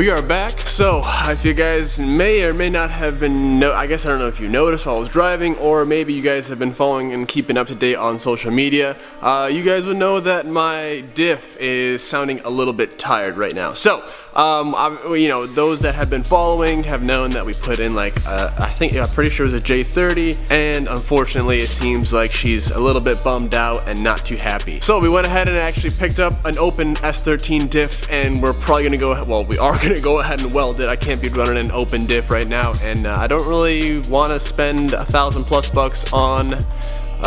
We are back. So if you guys may or may not have been, I guess I don't know if you noticed while I was driving, or maybe you guys have been following and keeping up to date on social media, you guys would know that my diff is sounding a little bit tired right now. So you know, those that have been following have known that we put in like I'm pretty sure it was a J30, and unfortunately it seems like she's a little bit bummed out and not too happy. So we went ahead and actually picked up an open S13 diff, and we're probably gonna go, well, we are gonna go ahead and weld it. I can't be running an open diff right now, and I don't really want to spend $1,000+ on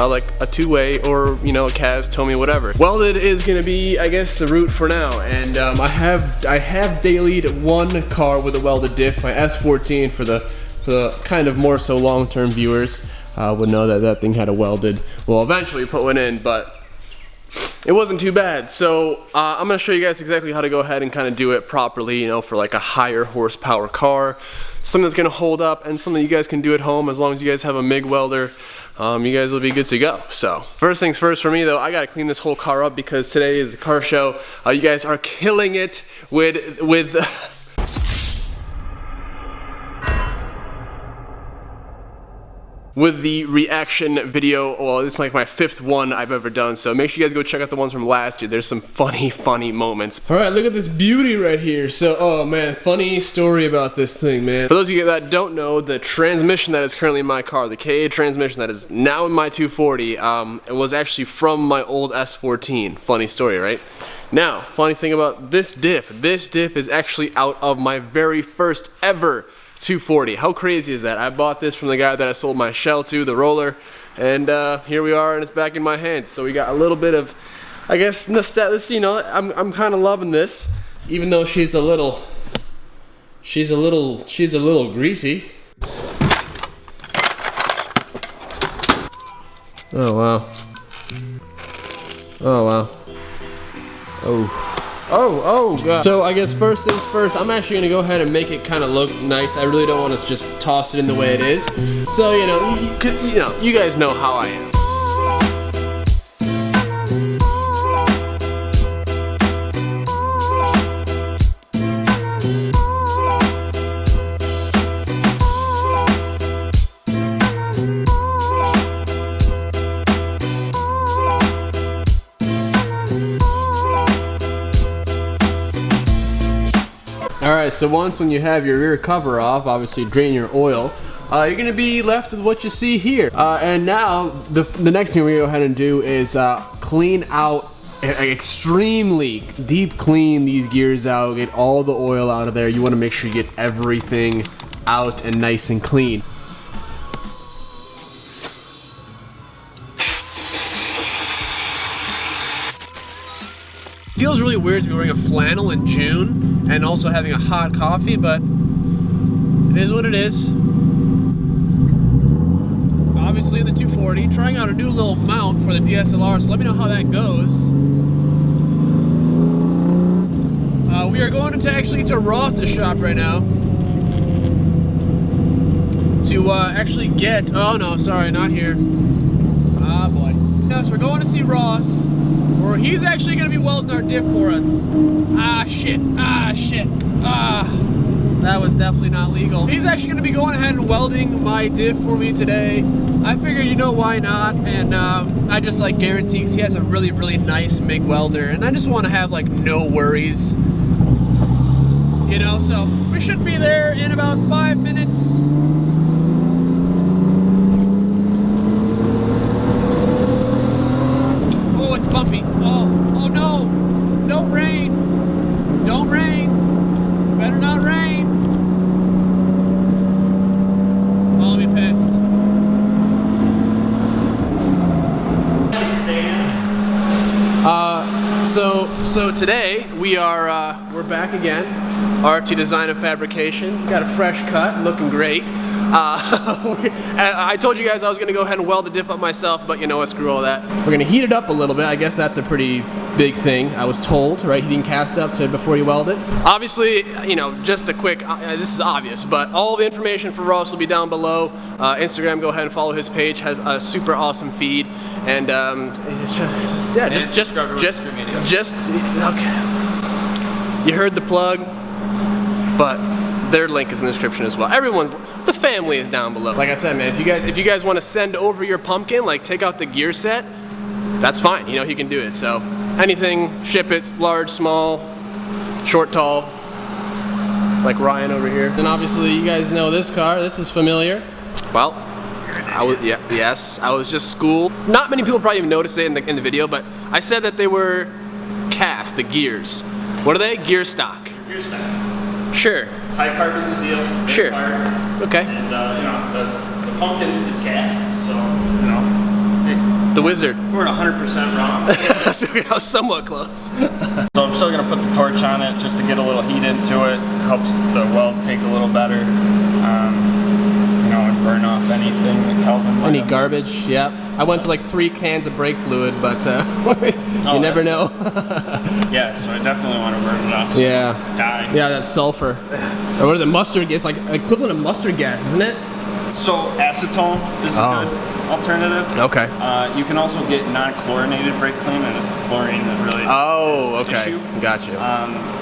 like a two-way or, you know, a Kaz, Tommy, whatever. Welded is gonna be, I guess, the route for now. And I have dailied one car with a welded diff, my S14, for the kind of more so long-term viewers would know that that thing had a welded. We'll eventually put one in, but it wasn't too bad. So I'm gonna show you guys exactly how to go ahead and kind of do it properly, you know, for like a higher horsepower car, something that's gonna hold up, and something you guys can do at home as long as you guys have a MIG welder. You guys will be good to go. So first things first for me though, I gotta clean this whole car up because today is a car show. You guys are killing it with the reaction video. Well, this is like my 5th one I've ever done, so make sure you guys go check out the ones from last year. There's some funny moments. All right, look at this beauty right here. So, oh man, funny story about this thing, man. For those of you that don't know, the transmission that is currently in my car, the KA transmission that is now in my 240, it was actually from my old S14. Funny story, right? Now, funny thing about this diff is actually out of my very first ever 240. How crazy is that? I bought this from the guy that I sold my shell to, the roller, and here we are, and it's back in my hands. So we got a little bit of, I guess, nostalgia. You know, I'm kind of loving this, even though she's a little greasy. Oh wow. Oh wow. Oh god. So I guess first things first, I'm actually gonna go ahead and make it kind of look nice. I really don't want to just toss it in the way it is. So you know, you guys know how I am. Alright, so when you have your rear cover off, obviously drain your oil, you're going to be left with what you see here. And now, the next thing we're going to go ahead and do is clean out, extremely deep clean these gears out, get all the oil out of there. You want to make sure you get everything out and nice and clean. Feels really weird to be wearing a flannel in June and also having a hot coffee, but it is what it is. Obviously in the 240, trying out a new little mount for the DSLR, so let me know how that goes. We are going to Roth's shop right now to actually get, oh no, sorry, not here. Ah boy. Yes, we're going to see Ross, or he's actually going to be welding our diff for us. Ah shit, that was definitely not legal. He's actually going to be going ahead and welding my diff for me today. I figured, you know, why not? And I just like guarantees he has a really nice MIG welder, and I just want to have like no worries, you know. So we should be there in about 5 minutes. Oh, it's bumpy. Oh no, don't rain, don't rain, better not rain. I'll be pissed. So today we are we're back again. RT Design and Fabrication. Got a fresh cut, looking great. I told you guys I was gonna go ahead and weld the diff up myself, but you know what, screw all that. We're gonna heat it up a little bit. I guess that's a pretty big thing. I was told, right? Heating cast up to before you weld it. Obviously, you know, just a quick, this is obvious, but all the information for Ross will be down below. Instagram, go ahead and follow his page, has a super awesome feed. And yeah, just okay. You heard the plug. but their link is in the description as well. The family is down below. Like I said, man, if you guys want to send over your pumpkin, like take out the gear set, that's fine. You know, he can do it. So anything, ship it, large, small, short, tall, like Ryan over here. And obviously, you guys know this car. This is familiar. Well, I was just schooled. Not many people probably even noticed it in the video, but I said that they were cast, the gears. What are they? Gear stock. Gear stock. Sure. High carbon steel. Sure. Okay. And you know, the pumpkin is cast, so you know. The wizard. We're 100% wrong. So I was somewhat close. So I'm still gonna put the torch on it just to get a little heat into it. Helps the weld take a little better. You know, and burn off anything that Kalvin. Any garbage? Yep. I went through like 3 cans of brake fluid, but you never know. Yeah, so I definitely want to burn it off. So yeah. Die. Yeah, that's sulfur. Or what is it? Mustard gas? Like equivalent of mustard gas, isn't it? So acetone is a good alternative. Okay. You can also get non-chlorinated brake clean, and it's the chlorine that really is the issue. Gotcha.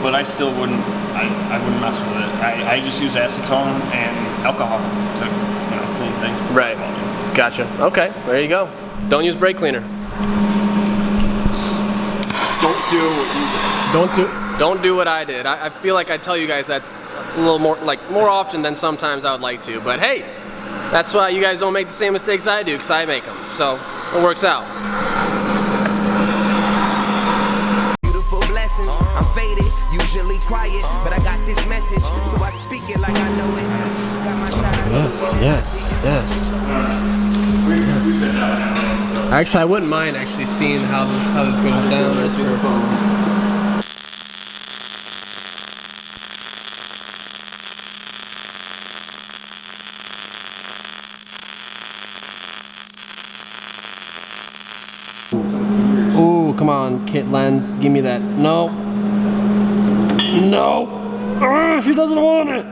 But I still wouldn't. I wouldn't mess with it. I just use acetone and alcohol to clean things. Right. Gotcha. Okay. There you go. Don't use brake cleaner. Don't do what you did. Don't do what I did. I feel like I tell you guys that's a little more often than sometimes I would like to. But hey, that's why you guys don't make the same mistakes I do, because I make them. So it works out. Beautiful blessings. I'm faded, usually quiet, but I got this message, so I speak it like I know it. Got my shot. Yes. Actually, I wouldn't mind seeing how this goes down. Is Ooh, come on, kit lens, give me that. No. She doesn't want it.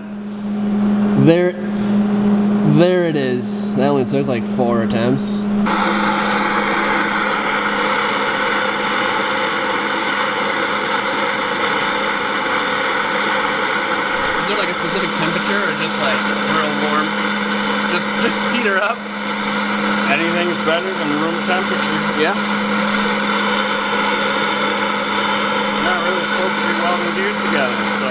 There it is. That only took like 4 attempts. Specific temperature or just like real warm? Just heat her up? Anything's better than room temperature. Yeah? Not really supposed to be welding gears together, so.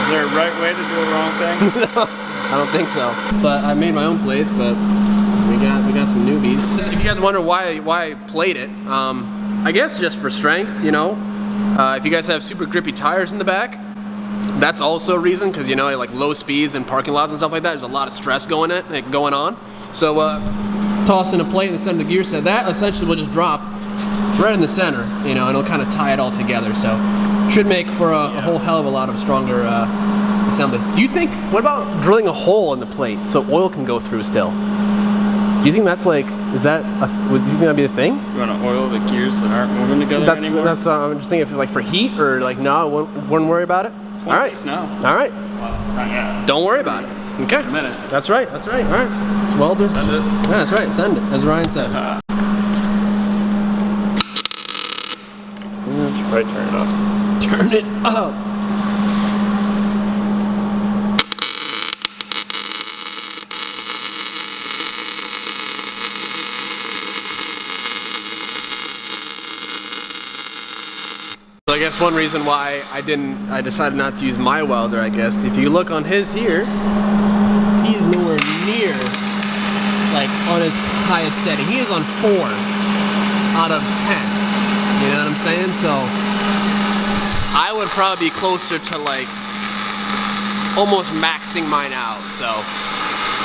Is there a right way to do a wrong thing? No, I don't think so. So I made my own plates, but we got some newbies. If you guys wonder why I plate it, I guess just for strength, you know. If you guys have super grippy tires in the back, that's also a reason, because you know, like low speeds and parking lots and stuff like that, there's a lot of stress going on. So toss in a plate in the center of the gear set. That essentially will just drop right in the center, you know, and it'll kind of tie it all together. So should make for a whole hell of a lot of stronger assembly. Do you think? What about drilling a hole in the plate so oil can go through still? Do you think that's like? Do you think that'd be the thing? You want to oil the gears that aren't moving together anymore? That's I'm just thinking, if like for heat or like no, wouldn't worry about it. All right. No. All right. Well, not yet. Don't worry about it. Okay. A minute. That's right. All right. It's well done. Send it. Yeah, that's right. Send it, as Ryan says. Should probably turn it up. Turn it up. So I guess one reason why I decided not to use my welder, I guess, 'cause if you look on his here, he's nowhere near like on his highest setting. He is on 4 out of 10. You know what I'm saying? So I would probably be closer to like almost maxing mine out. So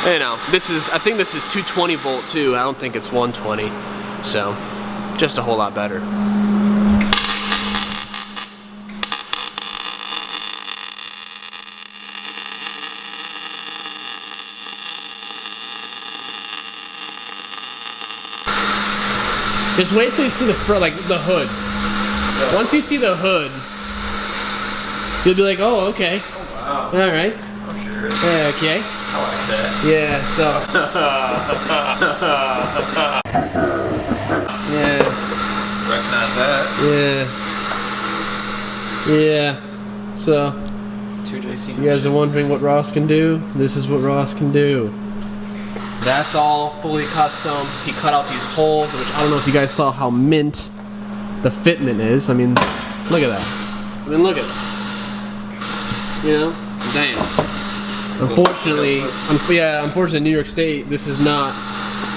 you know, I think this is 220 volt too. I don't think it's 120. So just a whole lot better. Just wait till you see the front, like the hood. Once you see the hood, you'll be like, oh, okay. Oh, wow. All right. I'm sure. Yeah, okay. I like that. Yeah, so. Yeah. Recognize that. Yeah. So, You guys are wondering what Ross can do? This is what Ross can do. That's all fully custom. He cut out these holes, which I don't know if you guys saw how mint the fitment is. I mean, look at that. I mean, look at that. You know? Damn. Unfortunately, unfortunately in New York State, this is not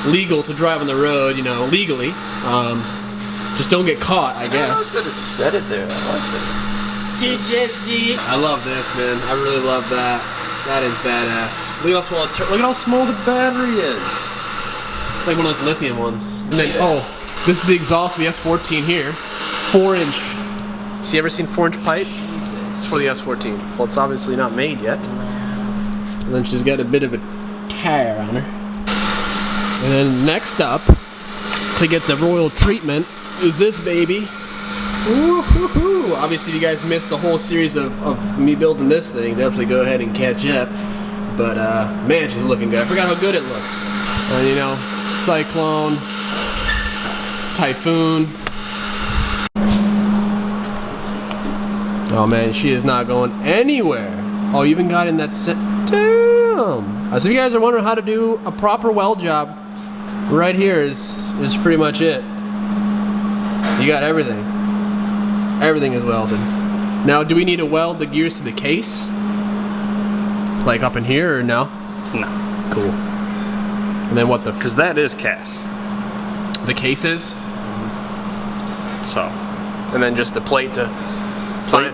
legal to drive on the road, you know, legally. Just don't get caught, I guess. I could have said it there. I like it. TJC. I love this, man. I really love that. That is badass. Look at how small the battery is. It's like one of those lithium ones. And then, oh, this is the exhaust for the S14 here. 4-inch. See, ever seen 4-inch pipe? It's for the S14. Well, it's obviously not made yet. And then she's got a bit of a tire on her. And then next up, to get the royal treatment, is this baby. Woo-hoo-hoo. Obviously, if you guys missed the whole series of me building this thing, definitely go ahead and catch up. But, man, she's looking good. I forgot how good it looks. And, you know, Cyclone, Typhoon. Oh, man, she is not going anywhere. Oh, you even got in that set. Damn. So if you guys are wondering how to do a proper weld job, right here is pretty much it. You got everything. Everything is welded. Now, do we need to weld the gears to the case? Like up in here or no? No. Cool. And then what the... Because that is cast. The cases? So. And then just the plate to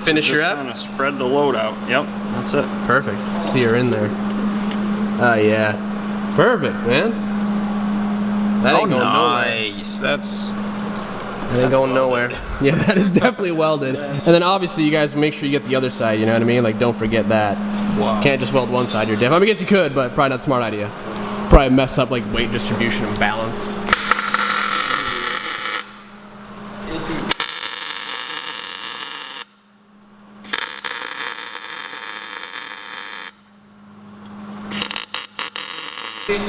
finish her up? Just kind of spread the load out. Yep, that's it. Perfect. See her in there. Oh, yeah. Perfect, man. That ain't going nice. nowhere. It ain't going nowhere. Yeah, that is definitely welded. And then obviously you guys make sure you get the other side, you know what I mean? Like, don't forget that. Wow. Can't just weld one side of your diff. I mean, I guess you could, but probably not a smart idea. Probably mess up like weight distribution and balance.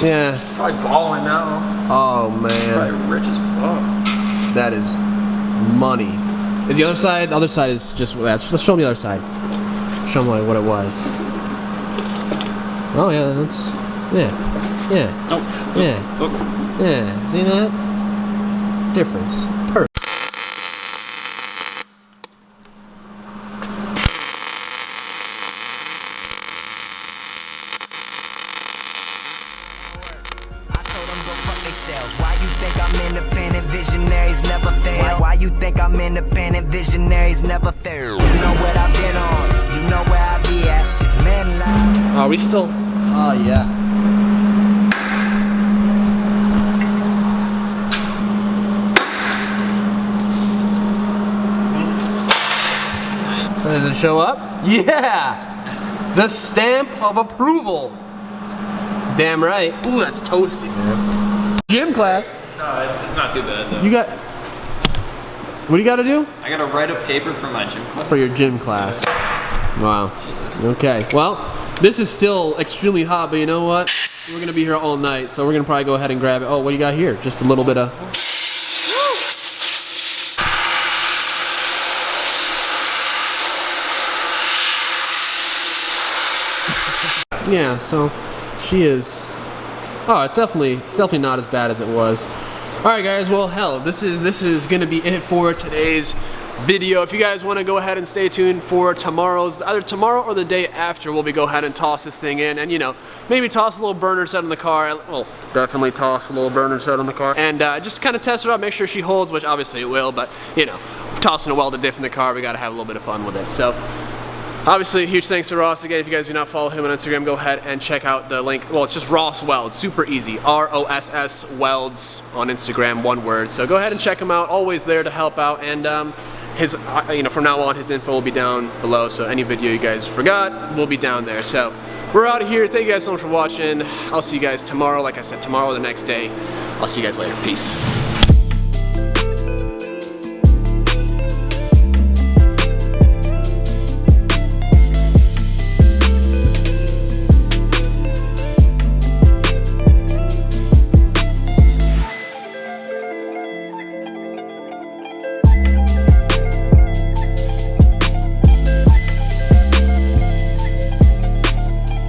Yeah. Probably balling now. Oh, man. Probably rich as fuck. That is money. Is the other side? The other side is just let's show them the other side. Show them like what it was. Oh yeah, that's yeah. Oh, Yeah. Look. Yeah. See that? Difference. Perfect. Why you think I'm independent? Visionaries never fail. Why you think I'm independent? Visionaries never fail. You know what I've been on. You know where I be at. It's men life. Are we still? Oh yeah. Does it show up? Yeah! The stamp of approval. Damn right. Ooh, that's toasty, man. Gym class. No, it's not too bad though. You got. What do you got to do? I gotta write a paper for my gym class. For your gym class. Wow. Jesus. Okay. Well, this is still extremely hot, but you know what? We're gonna be here all night, so we're gonna probably go ahead and grab it. Oh, what do you got here? Just a little bit of. Yeah. So, she is. Oh, it's definitely not as bad as it was. All right, guys. Well, hell, this is gonna be it for today's video. If you guys want to go ahead and stay tuned for tomorrow's, either tomorrow or the day after, we'll go ahead and toss this thing in, and you know, maybe toss a little burner set on the car. Well, definitely toss a little burner set on the car, and just kind of test it out, make sure she holds, which obviously it will. But you know, tossing a welded diff in the car, we gotta have a little bit of fun with it. So. Obviously, huge thanks to Ross. Again, if you guys do not follow him on Instagram, go ahead and check out the link. Well, it's just Ross Welds, super easy. ROSS Welds on Instagram, one word. So go ahead and check him out. Always there to help out. And his, you know, from now on, his info will be down below. So any video you guys forgot will be down there. So we're out of here. Thank you guys so much for watching. I'll see you guys tomorrow. Like I said, tomorrow or the next day. I'll see you guys later. Peace.